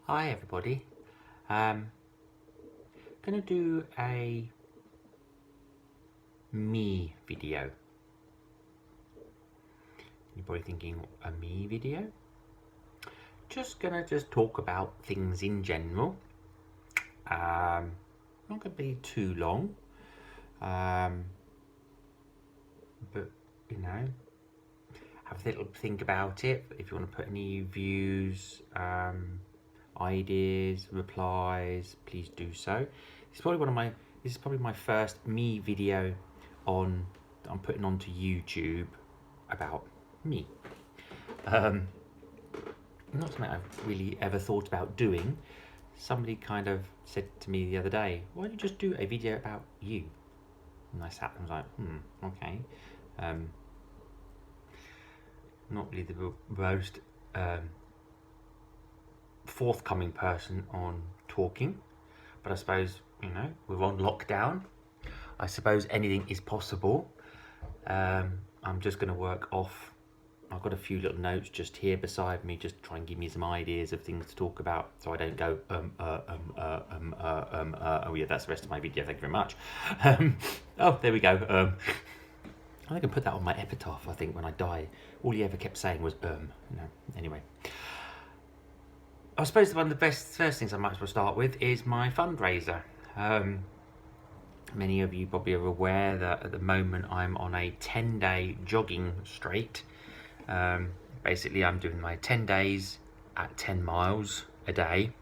Hi everybody. Gonna do a me video. You're probably thinking, a me video? Just gonna talk about things in general. Not gonna be too long. But you know, have a little think about it. If you want to put any views, ideas, replies, please do so. This is probably my first me video that I'm putting onto YouTube about me. Not something I've really ever thought about doing. Somebody kind of said to me the other day, why don't you just do a video about you? And I sat and was like, okay. Not really the most forthcoming person on talking, but I suppose, you know, we're on lockdown. I suppose anything is possible. I'm just going to work off. I've got a few little notes just here beside me, just try and give me some ideas of things to talk about, so I don't go oh yeah, that's the rest of my video. Thank you very much. Oh, there we go. I can put that on my epitaph. I think when I die, all he ever kept saying was you know. Anyway, I suppose one of the first things I might as well start with is my fundraiser. Many of you probably are aware that at the moment I'm on a 10-day jogging straight. Basically, I'm doing my 10 days at 10 miles a day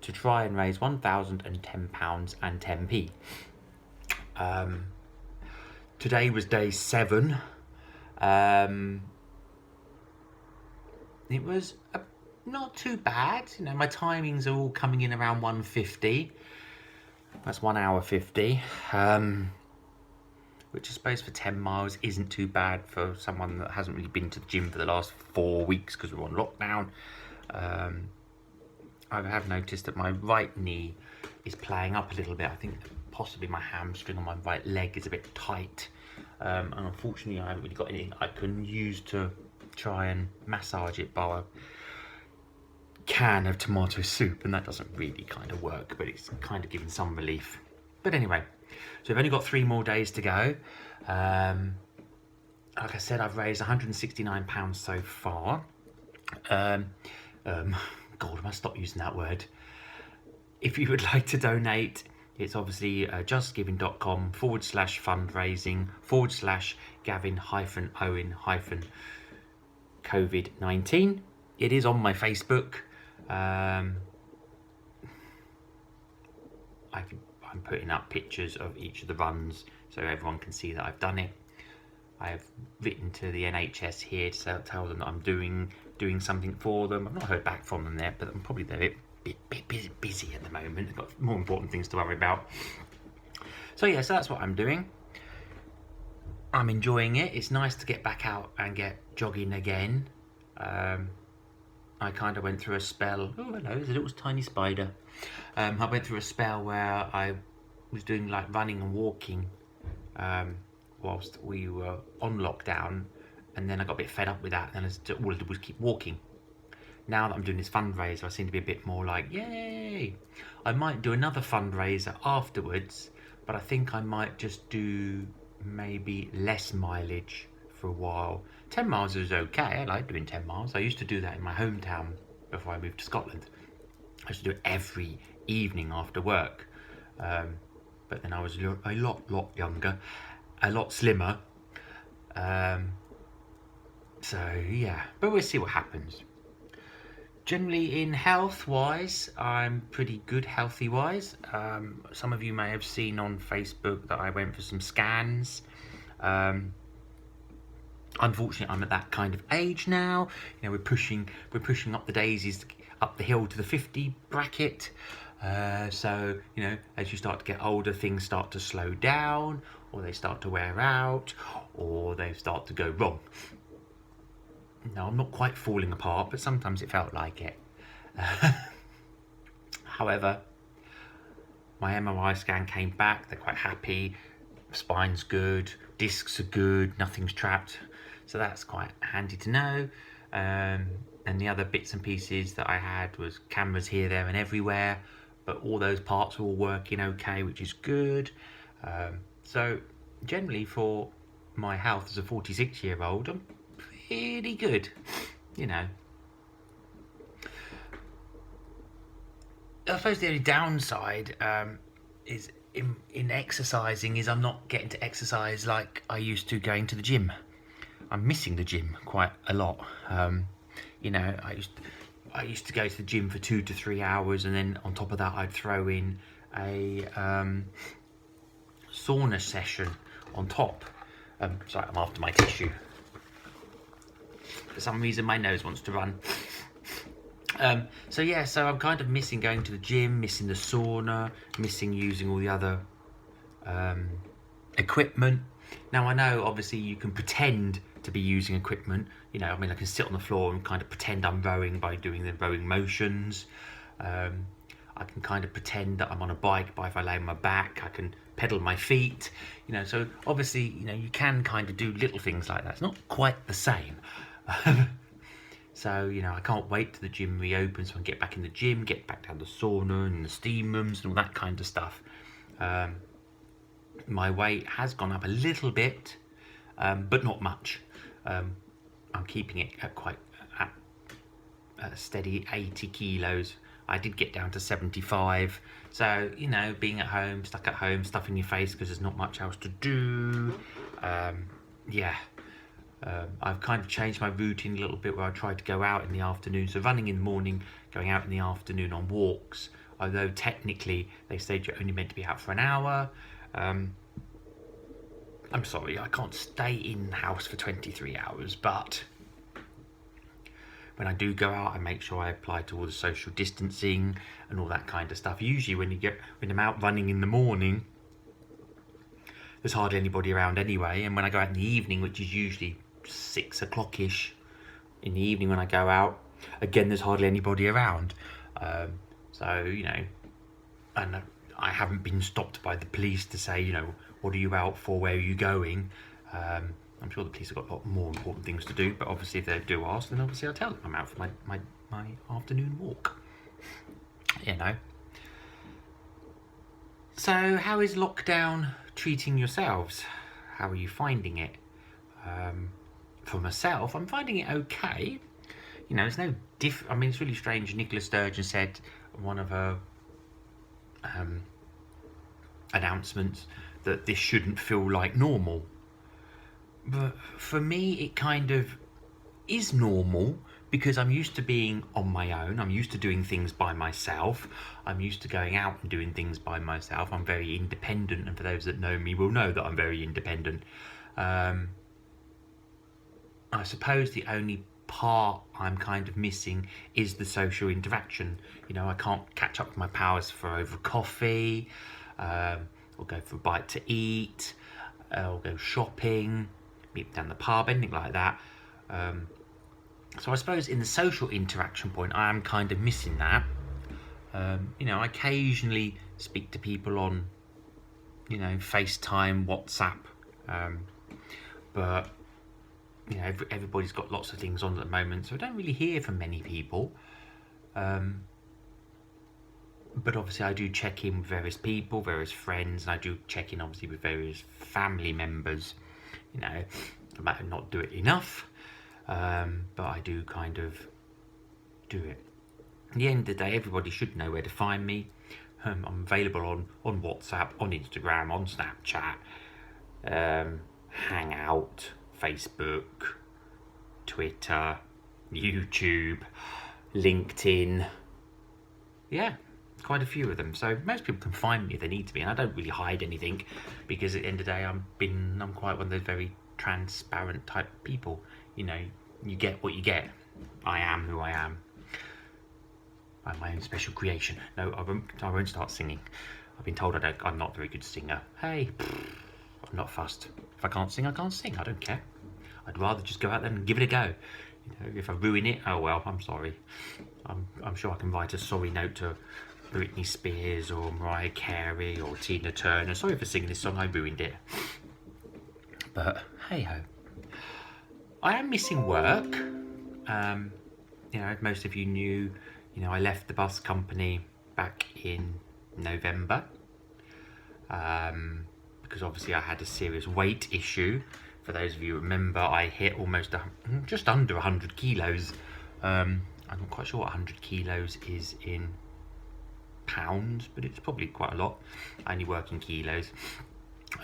to try and raise £1,010 and 10p. Today was day 7. It was not too bad. You know, my timings are all coming in around 1:50. That's 1 hour 50. Which I suppose for 10 miles isn't too bad for someone that hasn't really been to the gym for the last 4 weeks because we're on lockdown. I have noticed that my right knee is playing up a little bit. I think possibly my hamstring on my right leg is a bit tight. And unfortunately, I haven't really got anything I can use to try and massage it by a can of tomato soup, and that doesn't really kind of work, but it's kind of giving some relief. But anyway, so we've only got 3 more days to go. Like I said, I've raised £169 so far. God, I must stop using that word. If you would like to donate, it's obviously justgiving.com/fundraising/Gavin-Owen-COVID-19. It is on my Facebook. I'm putting up pictures of each of the runs so everyone can see that I've done it. I have written to the NHS here to tell them that I'm doing something for them. I've not heard back from them yet, but I'm probably a bit busy at the moment. I've got more important things to worry about. So yeah, so that's what I'm doing. I'm enjoying it. It's nice to get back out and get jogging again. I kind of went through a spell. Oh, hello, there's a little tiny spider. I went through a spell where I was doing like running and walking whilst we were on lockdown, and then I got a bit fed up with that, and all I did was keep walking. Now that I'm doing this fundraiser, I seem to be a bit more like, yay! I might do another fundraiser afterwards, but I think I might just do maybe less mileage for a while. 10 miles is okay. I like doing 10 miles. I used to do that in my hometown before I moved to Scotland. I used to do it every evening after work. But then I was a lot younger, a lot slimmer. So yeah, but we'll see what happens. Generally in health-wise, I'm pretty good healthy-wise. Some of you may have seen on Facebook that I went for some scans. Unfortunately, I'm at that kind of age now. You know, we're pushing up the daisies, up the hill to the 50 bracket. So, you know, as you start to get older, things start to slow down, or they start to wear out, or they start to go wrong. No, I'm not quite falling apart, but sometimes it felt like it. However, my MRI scan came back. They're quite happy. Spine's good, discs are good, nothing's trapped. So that's quite handy to know. And the other bits and pieces that I had was cameras here, there and everywhere, but all those parts are all working okay, which is good. So generally for my health as a 46-year-old, I'm pretty good, you know. I suppose the only downside is in exercising is I'm not getting to exercise like I used to going to the gym. I'm missing the gym quite a lot. You know, I used to go to the gym for 2 to 3 hours, and then on top of that I'd throw in a sauna session on top. Sorry, I'm after my tissue. For some reason my nose wants to run. So yeah, so I'm kind of missing going to the gym, missing the sauna, missing using all the other equipment. Now I know obviously you can pretend to be using equipment, you know, I mean I can sit on the floor and kind of pretend I'm rowing by doing the rowing motions. I can kind of pretend that I'm on a bike by if I lay on my back, I can pedal my feet, you know, so obviously, you know, you can kind of do little things like that. It's not quite the same. So, you know, I can't wait till the gym reopens so I can get back in the gym, get back down the sauna and the steam rooms and all that kind of stuff. My weight has gone up a little bit, but not much. I'm keeping it at quite a steady 80 kilos. I did get down to 75. So, you know, being at home, stuck at home, stuff in your face because there's not much else to do. Yeah. I've kind of changed my routine a little bit where I try to go out in the afternoon. So running in the morning, going out in the afternoon on walks. Although technically they say you're only meant to be out for an hour. I'm sorry, I can't stay in the house for 23 hours, but when I do go out, I make sure I apply to all the social distancing and all that kind of stuff. Usually when I'm out running in the morning, there's hardly anybody around anyway. And when I go out in the evening, which is usually 6 o'clock-ish in the evening when I go out, again, there's hardly anybody around. So, you know, and I haven't been stopped by the police to say, you know, what are you out for? Where are you going? I'm sure the police have got a lot more important things to do, but obviously if they do ask, then obviously I'll tell them I'm out for my afternoon walk, you know. So how is lockdown treating yourselves? How are you finding it? For myself, I'm finding it okay. You know, there's no I mean, it's really strange. Nicola Sturgeon said on one of her announcements that this shouldn't feel like normal. But for me, it kind of is normal because I'm used to being on my own. I'm used to doing things by myself. I'm used to going out and doing things by myself. I'm very independent, and for those that know me will know that I'm very independent. I suppose the only part I'm kind of missing is the social interaction. You know, I can't catch up with my pals for over coffee, or go for a bite to eat, or go shopping, meet down the pub, anything like that. So I suppose in the social interaction point, I am kind of missing that. You know, I occasionally speak to people on, you know, FaceTime, WhatsApp, but you know, everybody's got lots of things on at the moment, so I don't really hear from many people. But obviously I do check in with various people, various friends, and I do check in obviously with various family members. You know, I might not do it enough, but I do kind of do it. At the end of the day, everybody should know where to find me. I'm available on WhatsApp, on Instagram, on Snapchat, Hangout, Facebook, Twitter, YouTube, LinkedIn. Yeah, quite a few of them. So most people can find me if they need to be, and I don't really hide anything because at the end of the day, I'm quite one of those very transparent type people. You know, you get what you get. I am who I am. I'm my own special creation. No, I won't start singing. I've been told I'm not a very good singer. Hey, I'm not fussed. If I can't sing, I can't sing. I don't care. I'd rather just go out there and give it a go. You know, if I ruin it, oh well, I'm sorry. I'm sure I can write a sorry note to Britney Spears or Mariah Carey or Tina Turner. Sorry for singing this song, I ruined it. But hey ho. I am missing work. you know, as most of you knew, you know, I left the bus company back in November because obviously I had a serious weight issue. For those of you who remember, I hit almost just under 100 kilos. I'm not quite sure what 100 kilos is in pounds, but it's probably quite a lot. I only work in kilos.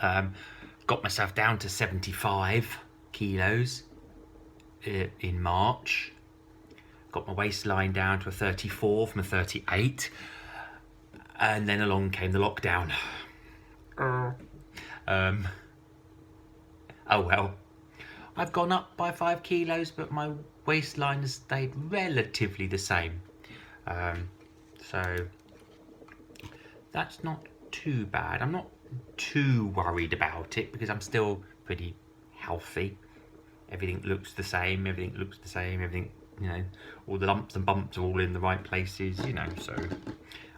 Got myself down to 75 kilos in March. Got my waistline down to a 34 from a 38. And then along came the lockdown. Oh well. I've gone up by 5 kilos, but my waistline has stayed relatively the same. So that's not too bad. I'm not too worried about it because I'm still pretty healthy. Everything looks the same. Everything, you know, all the lumps and bumps are all in the right places, you know. So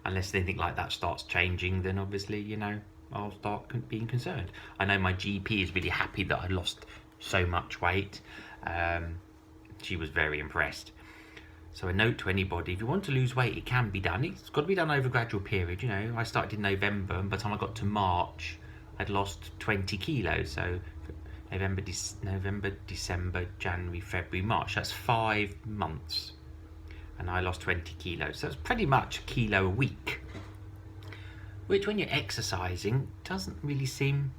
unless anything like that starts changing, then obviously, you know, I'll start being concerned. I know my GP is really happy that I lost so much weight. She was very impressed. So a note to anybody, if you want to lose weight, it can be done. It's got to be done over a gradual period. You know, I started in November, and by the time I got to March, I'd lost 20 kilos. So November, December, January, February, March. That's 5 months. And I lost 20 kilos. So it's pretty much a kilo a week. Which, when you're exercising, doesn't really seem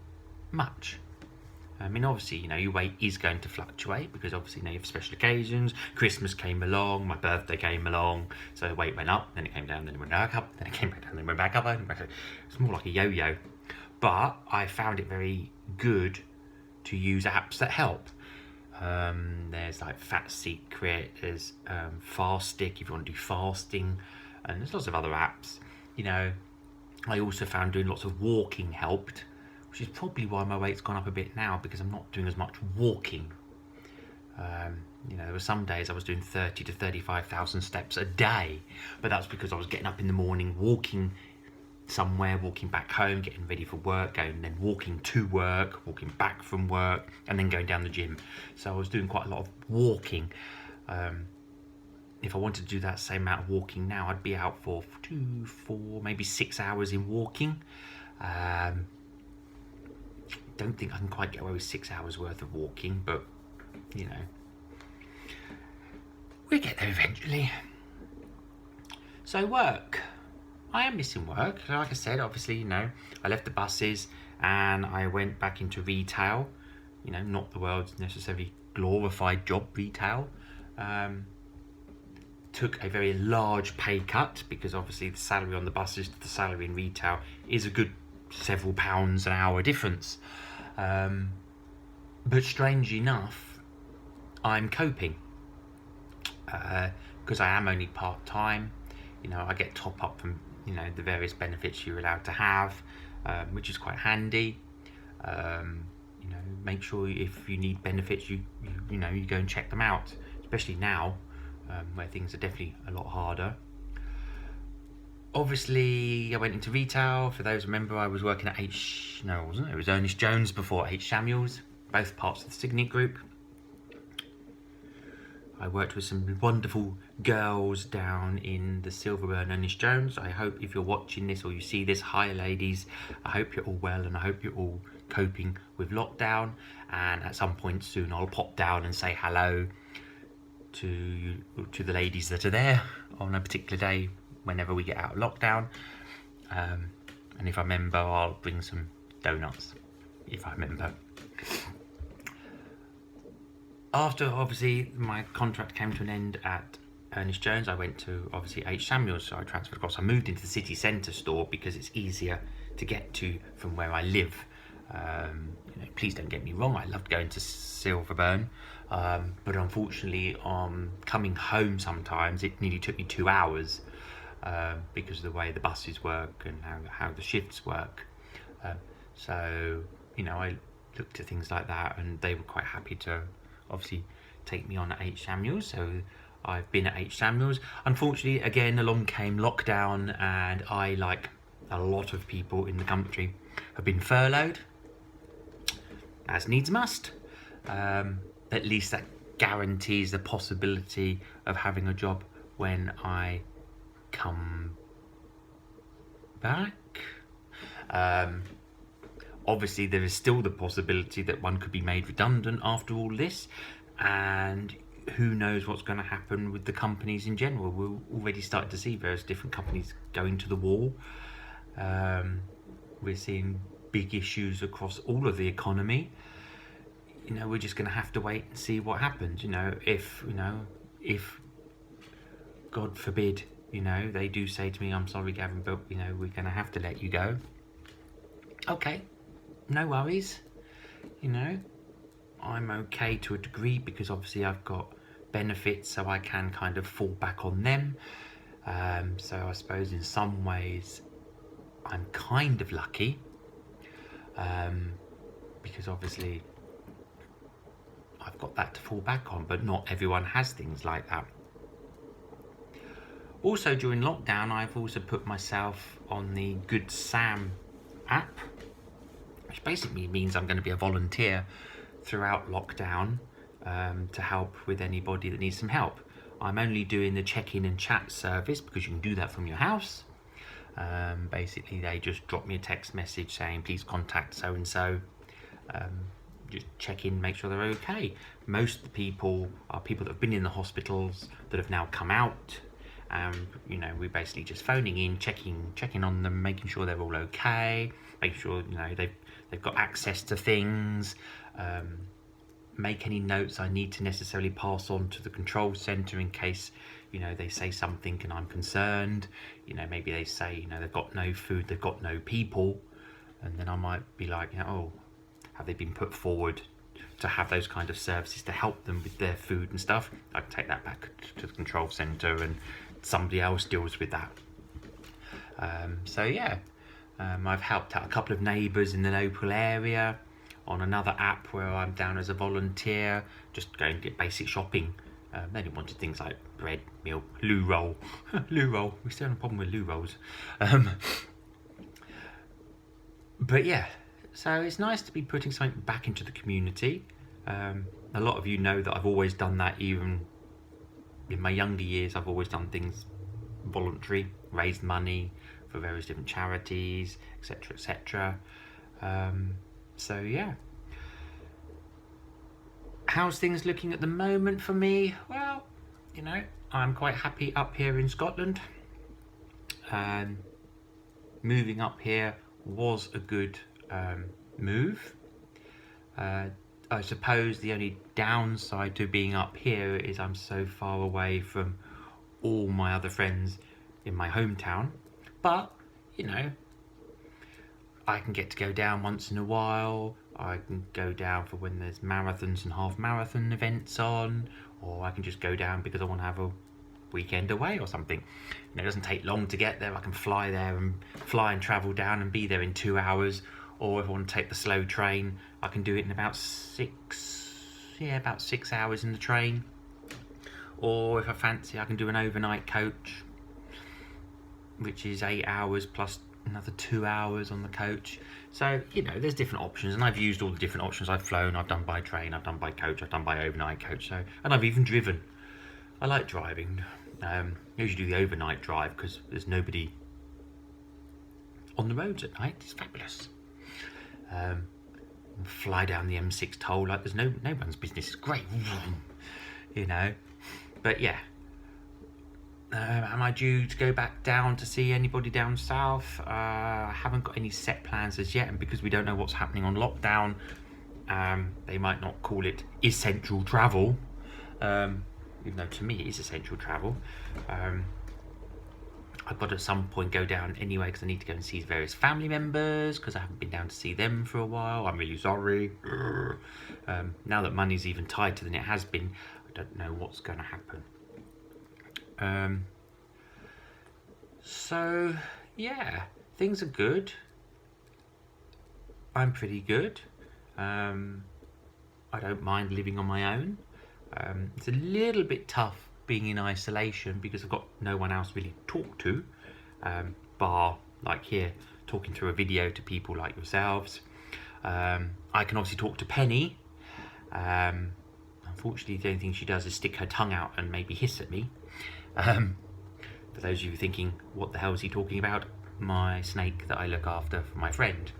much. I mean, obviously, you know, your weight is going to fluctuate because obviously, you know, you have special occasions. Christmas came along, my birthday came along, so the weight went up, then it came down, then it went back up, then it came back down, then it went back up. It's more like a yo-yo. But I found it very good to use apps that help. There's like Fat Secret, there's Fastic if you want to do fasting, and there's lots of other apps. You know, I also found doing lots of walking helped, which is probably why my weight's gone up a bit now because I'm not doing as much walking. You know, there were some days I was doing 30 to 35,000 steps a day, but that's because I was getting up in the morning, walking somewhere, walking back home, getting ready for work, going then walking to work, walking back from work, and then going down the gym. So I was doing quite a lot of walking. If I wanted to do that same amount of walking now, I'd be out for 2, 4, maybe 6 hours in walking. Don't think I can quite get away with 6 hours worth of walking, but you know, we'll get there eventually. So work. I am missing work. Like I said, obviously, you know, I left the buses and I went back into retail. You know, not the world's necessarily glorified job, retail. Took a very large pay cut because obviously the salary on the buses to the salary in retail is a good several pounds an hour difference. But strangely enough, I'm coping because I am only part-time. You know, I get top up from, you know, the various benefits you're allowed to have, which is quite handy. You know, make sure if you need benefits, you know, you go and check them out, especially now where things are definitely a lot harder. Obviously, I went into retail. For those who remember, I was working at it was Ernest Jones before H. Samuels, both parts of the Signet Group. I worked with some wonderful girls down in the Silverburn Ernest Jones. I hope if you're watching this or you see this, hi ladies, I hope you're all well and I hope you're all coping with lockdown. And at some point soon, I'll pop down and say hello to the ladies that are there on a particular day whenever we get out of lockdown. And if I remember, I'll bring some donuts, if I remember. After, obviously, my contract came to an end at Ernest Jones, I went to, obviously, H. Samuels, so I transferred across. I moved into the city centre store because it's easier to get to from where I live. You know, please don't get me wrong, I loved going to Silverburn, but unfortunately, coming home sometimes, it nearly took me 2 hours because of the way the buses work and how the shifts work. So, you know, I looked at things like that and they were quite happy to obviously take me on at H. Samuels, so I've been at H. Samuels. Unfortunately, again, along came lockdown and I, like a lot of people in the country, have been furloughed, as needs must. At least that guarantees the possibility of having a job when I come back. Obviously there is still the possibility that one could be made redundant after all this, and who knows what's going to happen with the companies in general. We're already starting to see various different companies going to the wall. We're seeing big issues across all of the economy. We're just going to have to wait and see what happens. If God forbid, they do say to me, I'm sorry, Gavin, but we're going to have to let you go. Okay, no worries. I'm okay to a degree, because obviously I've got benefits, so I can kind of fall back on them. So I suppose in some ways I'm kind of lucky, because obviously I've got that to fall back on, but not everyone has things like that. Also, during lockdown, I've also put myself on the Good Sam app, which basically means I'm going to be a volunteer throughout lockdown, to help with anybody that needs some help. I'm only doing the check-in and chat service because you can do that from your house. Basically, they just drop me a text message saying, please contact so-and-so. Just check in, make sure they're okay. Most of the people are people that have been in the hospitals that have now come out. We're basically just phoning in, checking on them, making sure they're all okay, making sure they've got access to things. Make any notes I need to necessarily pass on to the control centre in case they say something and I'm concerned. Maybe they say they've got no food, they've got no people, and then I might be like, oh, have they been put forward to have those kind of services to help them with their food and stuff? I can take that back to the control centre and somebody else deals with that. I've helped out a couple of neighbours in the local area on another app where I'm down as a volunteer, just going to get basic shopping. They only wanted things like bread, milk, loo roll. Loo roll, we still have a problem with loo rolls. But yeah, so it's nice to be putting something back into the community. A lot of you know that I've always done that. Even in my younger years, I've always done things voluntary, raised money for various different charities, etc, etc. So yeah, how's things looking at the moment for me? Well, I'm quite happy up here in Scotland. Moving up here was a good move. I suppose the only downside to being up here is I'm so far away from all my other friends in my hometown, but I can get to go down once in a while. I can go down for when there's marathons and half marathon events on, or I can just go down because I want to have a weekend away or something. It doesn't take long to get there. I can fly there and travel down and be there in 2 hours, or if I want to take the slow train, I can do it in about 6 hours in the train. Or if I fancy, I can do an overnight coach, which is 8 hours plus another 2 hours on the coach. So there's different options, and I've used all the different options. I've flown, I've done by train, I've done by coach, I've done by overnight coach, and I've even driven. I like driving. I usually do the overnight drive because there's nobody on the roads at night. It's fabulous. Fly down the M6 toll like there's no one's business. It's great. But yeah, am I due to go back down to see anybody down south? I haven't got any set plans as yet, and because we don't know what's happening on lockdown, they might not call it essential travel, even though to me it is essential travel. I've got to at some point go down anyway because I need to go and see various family members because I haven't been down to see them for a while. I'm really sorry. Now that money's even tighter than it has been, I don't know what's going to happen. So yeah, things are good. I'm pretty good. I don't mind living on my own. It's a little bit tough being in isolation because I've got no one else really to talk to, bar like here talking through a video to people like yourselves. I can obviously talk to Penny. Unfortunately, the only thing she does is stick her tongue out and maybe hiss at me. For those of you thinking, what the hell is he talking about? My snake that I look after for my friend.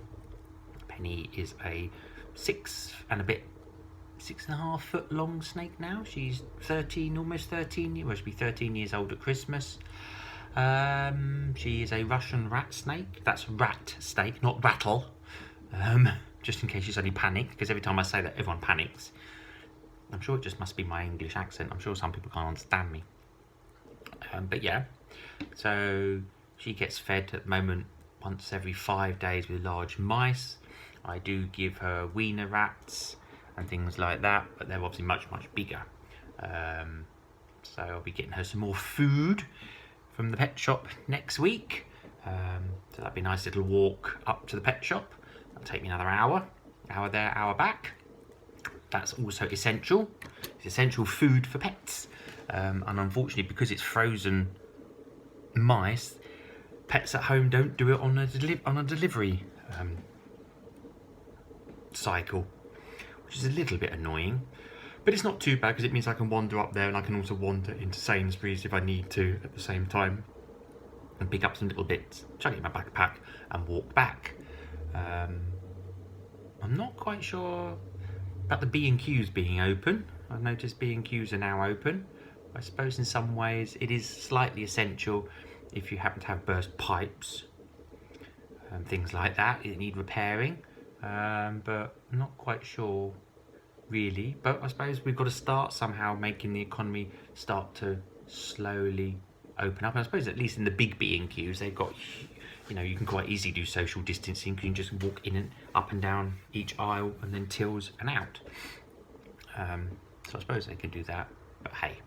Penny is a 6.5 foot long snake now. She's 13, almost 13. Well, she'll be 13 years old at Christmas. She is a Russian rat snake. That's rat snake, not rattle. Just in case she's only panicked, because every time I say that, everyone panics. I'm sure it just must be my English accent. I'm sure some people can't understand me. But yeah, so she gets fed at the moment once every 5 days with large mice. I do give her wiener rats and things like that, but they're obviously much, much bigger. So I'll be getting her some more food from the pet shop next week. So that'd be a nice little walk up to the pet shop. That'll take me another hour there, hour back. That's also essential. It's essential food for pets. And unfortunately, because it's frozen mice, pets at home don't do it on a delivery cycle, which is a little bit annoying. But it's not too bad, because it means I can wander up there, and I can also wander into Sainsbury's if I need to at the same time, and pick up some little bits, chuck it in my backpack, and walk back. I'm not quite sure about the B&Qs being open. I've noticed B&Qs are now open. I suppose in some ways it is slightly essential if you happen to have burst pipes and things like that that need repairing. But I'm not quite sure really. But I suppose we've got to start somehow making the economy start to slowly open up. And I suppose at least in the big B&Qs, they've got, you know, you can quite easily do social distancing. You can just walk in and up and down each aisle and then tills and out. So I suppose they can do that, but hey.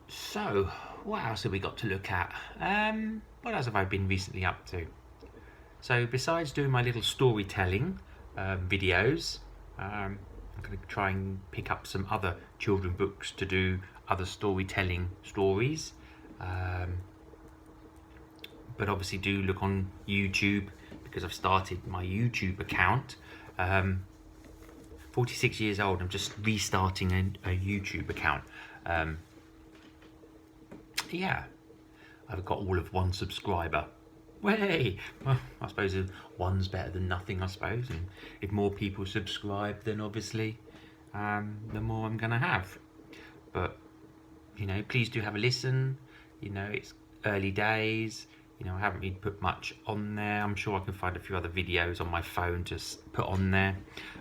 So, what else have we got to look at? What else have I been recently up to? So besides doing my little storytelling videos, I'm going to try and pick up some other children books to do other storytelling stories. But obviously do look on YouTube, because I've started my YouTube account. 46 years old, I'm just restarting a YouTube account. Yeah, I've got all of 1 subscriber. Way! Well, I suppose one's better than nothing, I suppose. And if more people subscribe, then obviously the more I'm going to have. But, you know, please do have a listen. You know, it's early days. You know, I haven't really put much on there. I'm sure I can find a few other videos on my phone to put on there.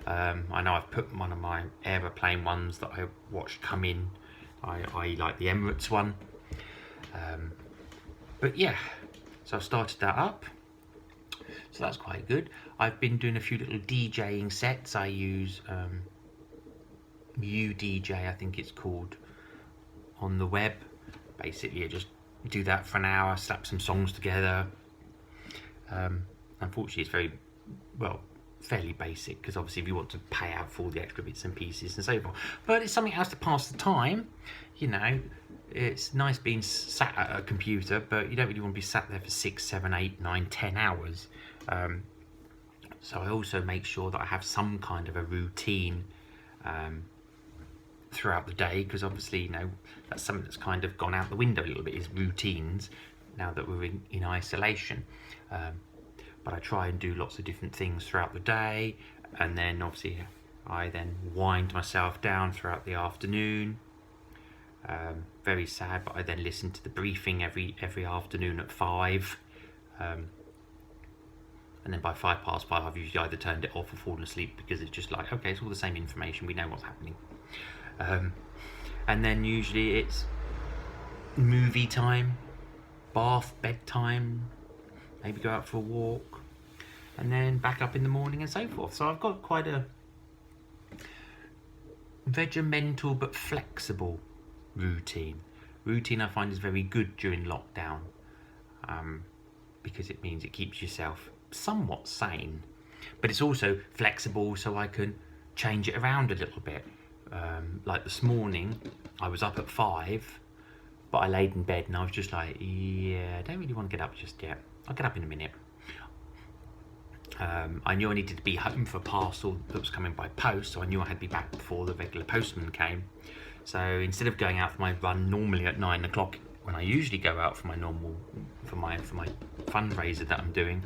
I know I've put one of my aeroplane ones that I watched come in. I like the Emirates one. But yeah, so I've started that up. So that's quite good. I've been doing a few little DJing sets. I use UDJ, I think it's called, on the web. Basically, I just do that for an hour, slap some songs together. Unfortunately, it's very, well, fairly basic, because obviously if you want to pay out for all the extra bits and pieces and so forth. But it's something else to pass the time, you know. It's nice being sat at a computer, but you don't really want to be sat there for 6, 7, 8, 9, 10 hours. So I also make sure that I have some kind of a routine throughout the day, because obviously, you know, that's something that's kind of gone out the window a little bit, is routines, now that we're in isolation. But I try and do lots of different things throughout the day, and then obviously I then wind myself down throughout the afternoon. Very sad, but I then listen to the briefing every afternoon at 5, and then by 5:05 I've usually either turned it off or fallen asleep, because it's just like, okay, it's all the same information, we know what's happening. And then usually it's movie time, bath, bedtime, maybe go out for a walk, and then back up in the morning and so forth. So I've got quite a regimental but flexible routine I find is very good during lockdown, because it means it keeps yourself somewhat sane, but it's also flexible, so I can change it around a little bit. Like this morning I was up at 5, but I laid in bed and I was just like, yeah, I don't really want to get up just yet, I'll get up in a minute. I knew I needed to be home for a parcel that was coming by post, so I knew I had to be back before the regular postman came. So instead of going out for my run normally at 9 o'clock, when I usually go out for my fundraiser that I'm doing,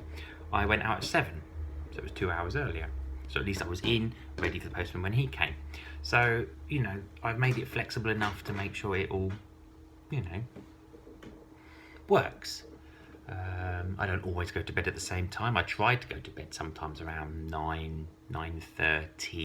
I went out at 7, so it was 2 hours earlier. So at least I was in, ready for the postman when he came. So, you know, I've made it flexible enough to make sure it all, you know, works. I don't always go to bed at the same time. I try to go to bed sometimes around 9, 9:30.